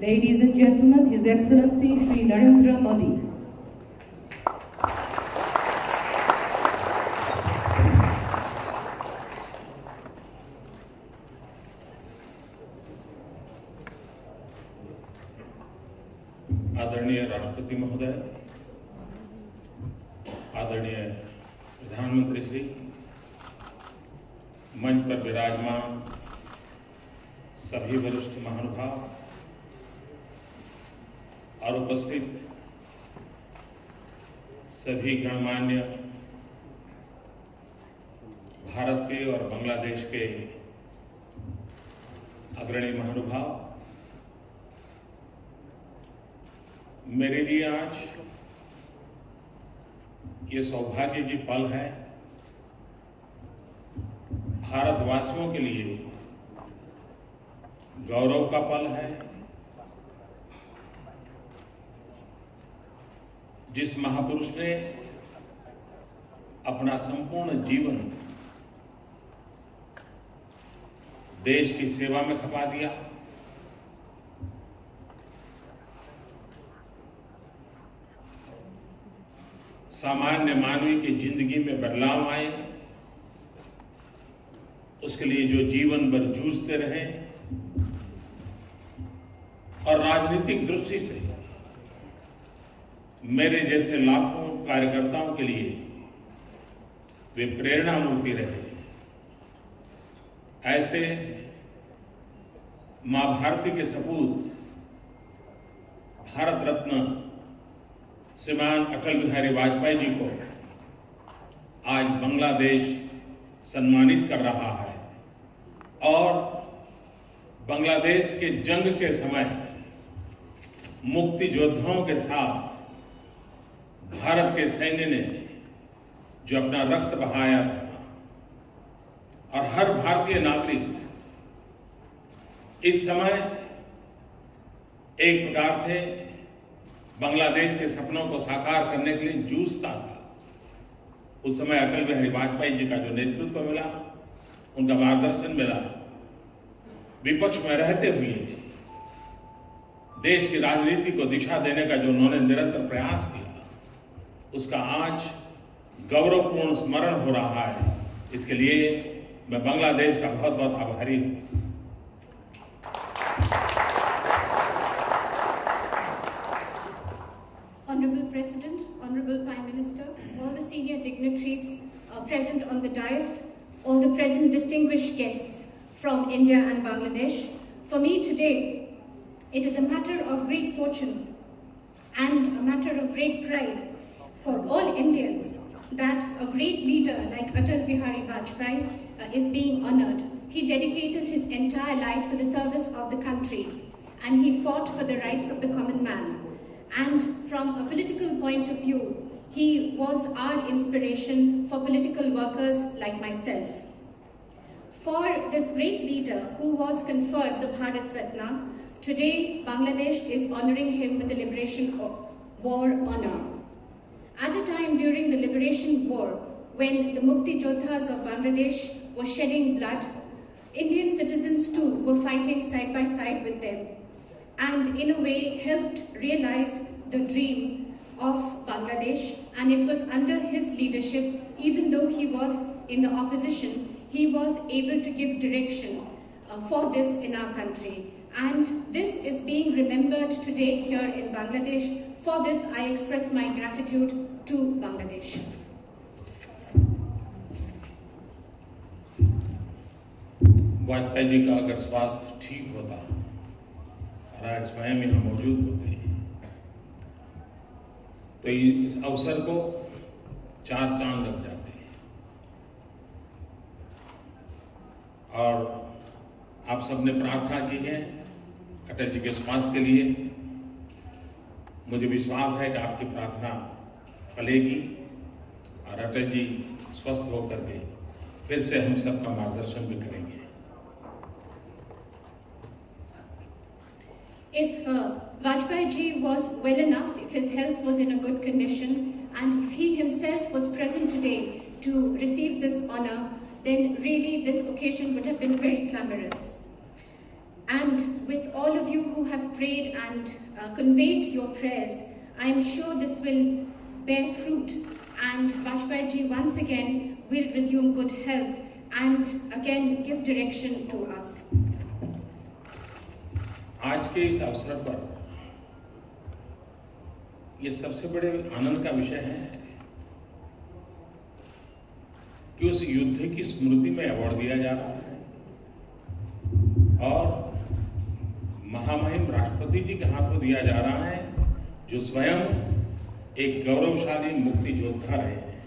Ladies and gentlemen, His Excellency Shri Narendra Modi. आदरणीय राष्ट्रपति महोदय, आदरणीय प्रधानमंत्री श्री, मंच पर विराजमान सभी वरिष्ठ महानुभाव और उपस्थित सभी गणमान्य भारत के और बांग्लादेश के अग्रणी महानुभाव, मेरे लिए आज ये सौभाग्य की पल है, भारतवासियों के लिए गौरव का पल है, जिस महापुरुष ने अपना संपूर्ण जीवन देश की सेवा में खपा दिया। सामान्य मानवी की जिंदगी में बदलाव आए, उसके लिए जो जीवन भर जूझते रहे और राजनीतिक दृष्टि से मेरे जैसे लाखों कार्यकर्ताओं के लिए वे प्रेरणा मूर्ति रहे। ऐसे मां भारती के सपूत भारत रत्न श्रीमान अटल बिहारी वाजपेयी जी को आज बांग्लादेश सम्मानित कर रहा है और बांग्लादेश के जंग के समय मुक्ति योद्धाओं के साथ भारत के सैन्य ने जो अपना रक्त बहाया था और हर भारतीय नागरिक इस समय एक प्रकार से बांग्लादेश के सपनों को साकार करने के लिए जूझता था। उस समय अटल बिहारी वाजपेयी जी का जो नेतृत्व मिला, उनका मार्गदर्शन मिला, विपक्ष में रहते हुए देश की राजनीति को दिशा देने का जो उन्होंने निरंतर प्रयास किया, उसका आज गौरवपूर्ण स्मरण हो रहा है। इसके लिए मैं बांग्लादेश का बहुत बहुत आभारी हूं। Honorable President, Honorable Prime Minister, all the senior dignitaries present on the dais, all the present distinguished guests from India and Bangladesh. For me today, it is a matter of great fortune and a matter of great pride for all Indians that a great leader like Atal Bihari Vajpayee is being honored. He dedicated his entire life to the service of the country and he fought for the rights of the common man. And from a political point of view, he was our inspiration for political workers like myself. For this great leader who was conferred the Bharat Ratna, today Bangladesh is honoring him with the Liberation War honor. At a time during the Liberation War, when the Mukti Yodhas of Bangladesh were shedding blood, Indian citizens too were fighting side by side with them, and in a way helped realize the dream of Bangladesh. And it was under his leadership, even though he was in the opposition, he was able to give direction for this in our country. And this is being remembered today here in Bangladesh. For this, I express my gratitude to Bangladesh. Vajpayee ji का अगर स्वास्थ्य ठीक होता और आज स्वयं यहाँ मौजूद होते तो इस अवसर को 4 चांद लग जाते। और आप सबने प्रार्थना की है अटल जी के स्वास्थ्य के लिए। मुझे विश्वास है कि आपकी प्रार्थना फलेगी और अटल जी स्वस्थ होकर के फिर से हम सबका मार्गदर्शन भी करेंगे। If Vajpayee ji was well enough, if his health was in a good condition, and if he himself was present today to receive this honor, then really this occasion would have been very glamorous. And with all of you who have prayed and conveyed your prayers, I am sure this will bear fruit, and Vajpayee ji once again will resume good health and again give direction to us. आज के इस अवसर पर ये सबसे बड़े आनंद का विषय है कि उस युद्ध की स्मृति में अवार्ड दिया जा रहा है और महामहिम राष्ट्रपति जी के हाथों दिया जा रहा है, जो स्वयं एक गौरवशाली मुक्ति योद्धा रहे हैं,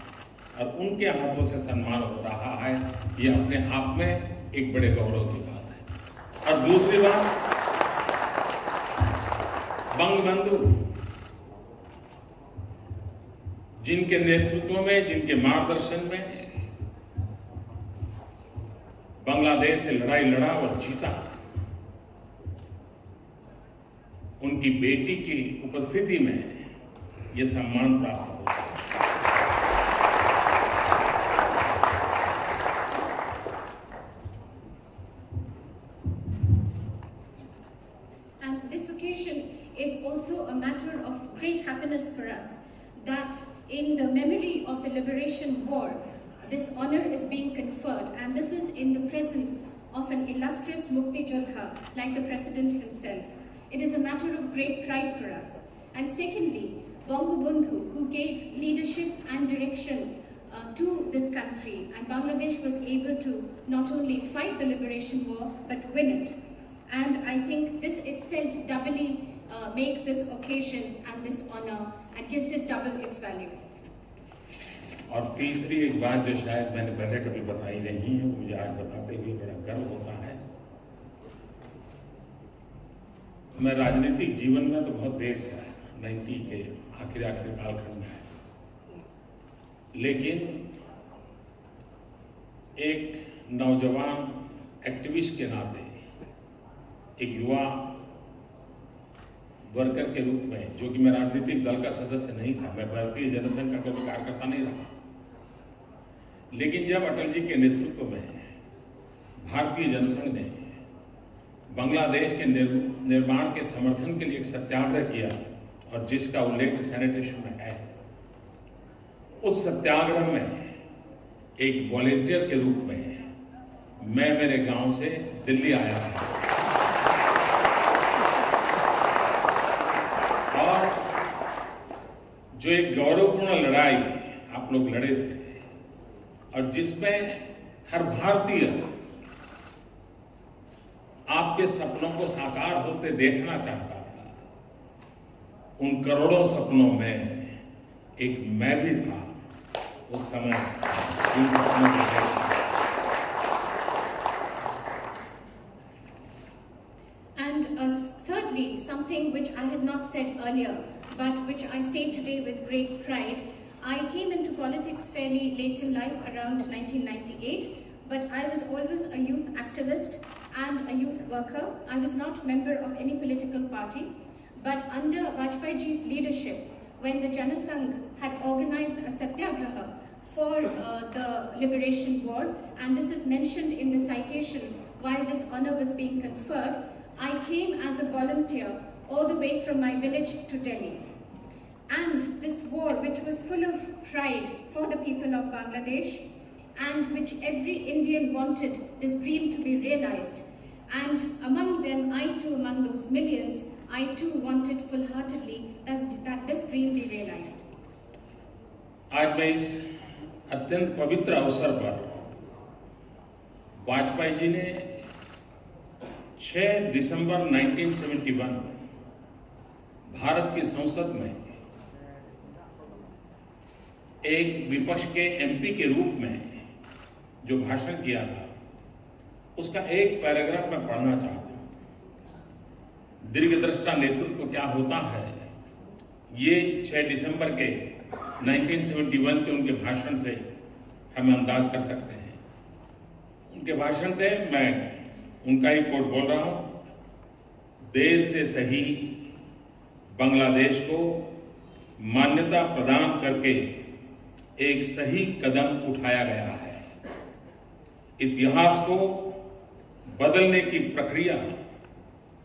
और उनके हाथों से सम्मान हो रहा है। ये अपने आप में एक बड़े गौरव की बात है। और दूसरी बात, बंगबंधु जिनके नेतृत्व में, जिनके मार्गदर्शन में बांग्लादेश से लड़ाई लड़ा और जीता, उनकी बेटी की उपस्थिति में ये सम्मान प्राप्त हुआ। And this occasion is also a matter of great happiness for us, that in the memory of the Liberation War, this honor is being conferred, and this is in the presence of an illustrious Mukti Yodha like the President himself. It is a matter of great pride for us. And secondly, Bangabandhu, who gave leadership and direction to this country, and Bangladesh was able to not only fight the Liberation War, but win it. And I think this itself doubly makes this occasion and this honor and gives it double its value. और तीसरी एक बात जो शायद मैंने पहले कभी बताई नहीं है, मुझे आज बताते हुए बड़ा गर्व होता है। मैं राजनीतिक जीवन में तो बहुत देर से आया, 90 के आखिरी कालखंड में आया, लेकिन एक नौजवान एक्टिविस्ट के नाते, एक युवा वर्कर के रूप में, जो कि मैं राजनीतिक दल का सदस्य नहीं था, मैं भारतीय जनसंघ का कभी कार्यकर्ता नहीं रहा, लेकिन जब अटल जी के नेतृत्व में भारतीय जनसंघ ने बांग्लादेश के निर्माण के समर्थन के लिए एक सत्याग्रह किया, और जिसका उल्लेख सैनिटेशन में है, उस सत्याग्रह में एक वॉलेंटियर के रूप में मैं मेरे गांव से दिल्ली आया था, और जो एक गौरवपूर्ण लड़ाई आप लोग लड़े थे, और जिसमें हर भारतीय आपके सपनों को साकार होते देखना चाहता था, उन करोड़ों सपनों में एक मैं भी था उस समय उन सपनों को। And thirdly, something which I had not said earlier, but which I say today with great pride. I came into politics fairly late in life, around 1998, but I was always a youth activist and a youth worker. I was not a member of any political party, but under Vajpayee ji's leadership, when the Janasangh had organized a satyagraha for the Liberation War, and this is mentioned in the citation while this honor was being conferred, I came as a volunteer all the way from my village to Delhi. And this war, which was full of pride for the people of Bangladesh, and which every Indian wanted this dream to be realized, and among them, I too, among those millions, I too wanted full-heartedly that this dream be realized. आज मैं इस अत्यंत पवित्र अवसर पर वाजपेयी जी ने 6 दिसंबर 1971 भारत की संसद में एक विपक्ष के एमपी के रूप में जो भाषण किया था, उसका एक पैराग्राफ मैं पढ़ना चाहता हूं। दीर्घदृष्टा नेतृत्व क्या होता है, ये 6 दिसंबर के 1971 के उनके भाषण से हम अंदाज कर सकते हैं। उनके भाषण थे, मैं उनका ही कोट बोल रहा हूं। देर से सही बांग्लादेश को मान्यता प्रदान करके एक सही कदम उठाया गया है। इतिहास को बदलने की प्रक्रिया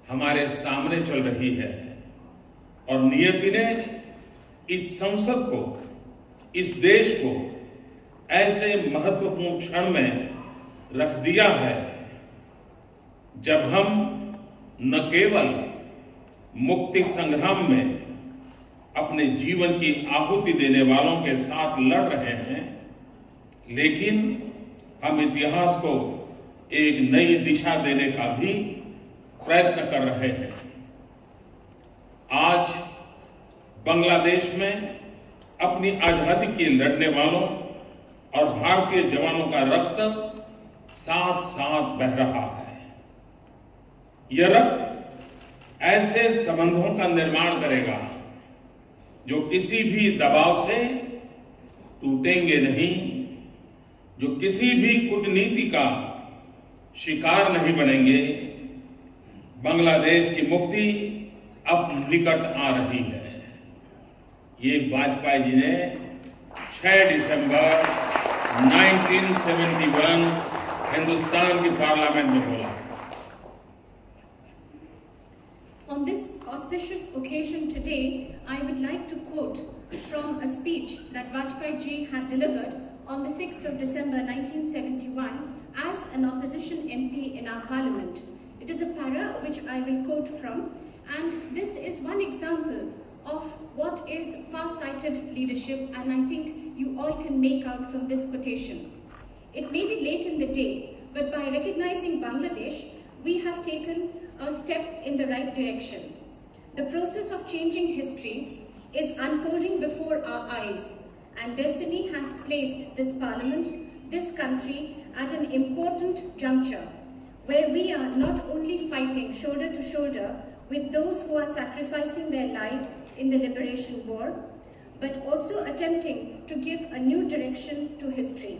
हमारे सामने चल रही है और नियति ने इस संसद को, इस देश को ऐसे महत्वपूर्ण क्षण में रख दिया है जब हम न केवल मुक्ति संग्राम में अपने जीवन की आहुति देने वालों के साथ लड़ रहे हैं, लेकिन हम इतिहास को एक नई दिशा देने का भी प्रयत्न कर रहे हैं। आज बांग्लादेश में अपनी आजादी के लड़ने वालों और भारतीय जवानों का रक्त साथ साथ बह रहा है। यह रक्त ऐसे संबंधों का निर्माण करेगा जो किसी भी दबाव से टूटेंगे नहीं, जो किसी भी कूटनीति का शिकार नहीं बनेंगे। बांग्लादेश की मुक्ति अब निकट आ रही है। ये वाजपेयी जी ने 6 दिसंबर 1971 हिंदुस्तान की पार्लियामेंट में बोला। On this auspicious occasion today, I would like to quote from a speech that Vajpayee ji had delivered on the 6th of December 1971 as an opposition MP in our parliament. It is a para which I will quote from, and this is one example of what is far-sighted leadership, and I think you all can make out from this quotation. It may be late in the day, but by recognizing Bangladesh, we have taken a step in the right direction. The process of changing history is unfolding before our eyes, and destiny has placed this parliament, this country, at an important juncture where we are not only fighting shoulder to shoulder with those who are sacrificing their lives in the liberation war, but also attempting to give a new direction to history.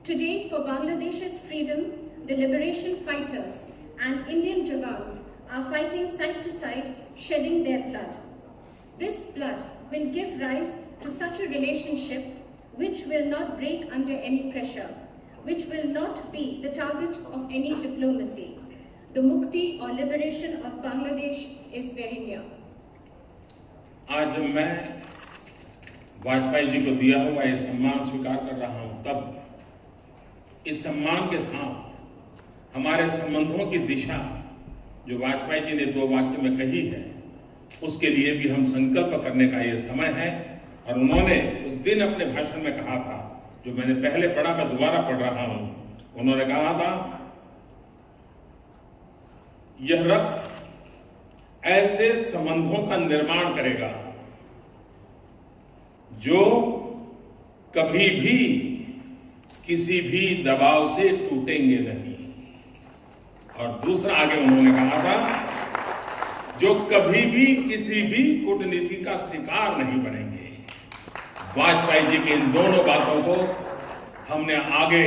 Today, for Bangladesh's freedom, the liberation fighters and Indian Jawans are fighting side to side, shedding their blood. This blood will give rise to such a relationship which will not break under any pressure, which will not be the target of any diplomacy. The mukti or liberation of Bangladesh is very near. आज मैं वाजपेयी जी को दिया हुआ ये सम्मान स्वीकार कर रहा हूं, तब इस सम्मान के साथ हमारे संबंधों की दिशा जो वाजपेयी जी ने 2 वाक्य में कही है, उसके लिए भी हम संकल्प करने का ये समय है। और उन्होंने उस दिन अपने भाषण में कहा था, जो मैंने पहले पढ़ा, मैं दोबारा पढ़ रहा हूं। उन्होंने कहा था, यह रक्त ऐसे संबंधों का निर्माण करेगा जो कभी भी किसी भी दबाव से टूटेंगे नहीं। और दूसरा आगे उन्होंने कहा था, जो कभी भी किसी भी कूटनीति का शिकार नहीं बनेंगे। वाजपेयी जी की इन दोनों बातों को हमने आगे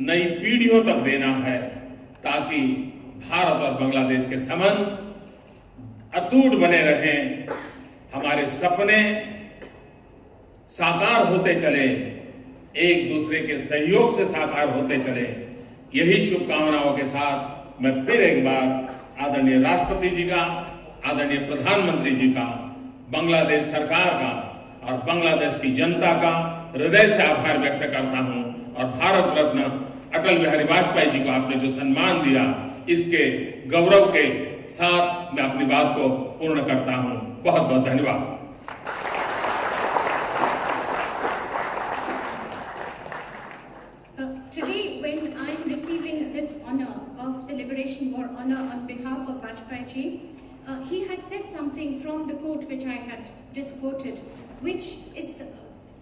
नई पीढ़ियों तक देना है, ताकि भारत और बांग्लादेश के संबंध अटूट बने रहें, हमारे सपने साकार होते चले, एक दूसरे के सहयोग से साकार होते चले। यही शुभकामनाओं के साथ मैं फिर एक बार आदरणीय राष्ट्रपति जी का, आदरणीय प्रधानमंत्री जी का, बांग्लादेश सरकार का और बांग्लादेश की जनता का हृदय से आभार व्यक्त करता हूं। और भारत रत्न अटल बिहारी वाजपेयी जी को आपने जो सम्मान दिया, इसके गौरव के साथ मैं अपनी बात को पूर्ण करता हूं। बहुत बहुत धन्यवाद। Today, when I'm receiving this honor of the Liberation War honor on behalf of Vajpayee ji, he had said something from the quote which I had just quoted, which is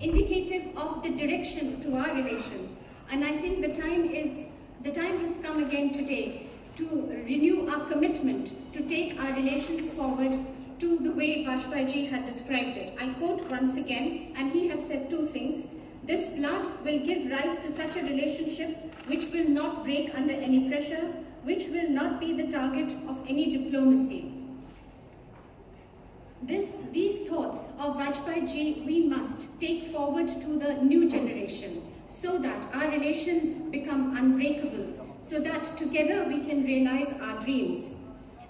indicative of the direction to our relations. And I think the time has come again today to renew our commitment to take our relations forward to the way Vajpayee ji had described it. I quote once again, and he had said 2 things. This blood will give rise to such a relationship which will not break under any pressure, which will not be the target of any diplomacy. These thoughts of Vajpayee ji we must take forward to the new generation so that our relations become unbreakable, so that together we can realize our dreams.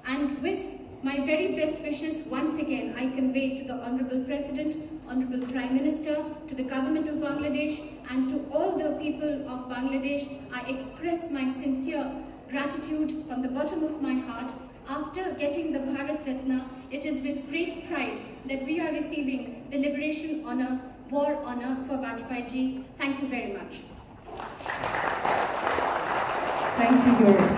And with my very best wishes, once again, I convey to the Honorable President, Honorable Prime Minister, to the government of Bangladesh, and to all the people of Bangladesh, I express my sincere gratitude from the bottom of my heart. After getting the Bharat Ratna, it is with great pride that we are receiving the Liberation Honour, War Honour for Vajpayee ji. Thank you very much. Thank you, Your Excellency.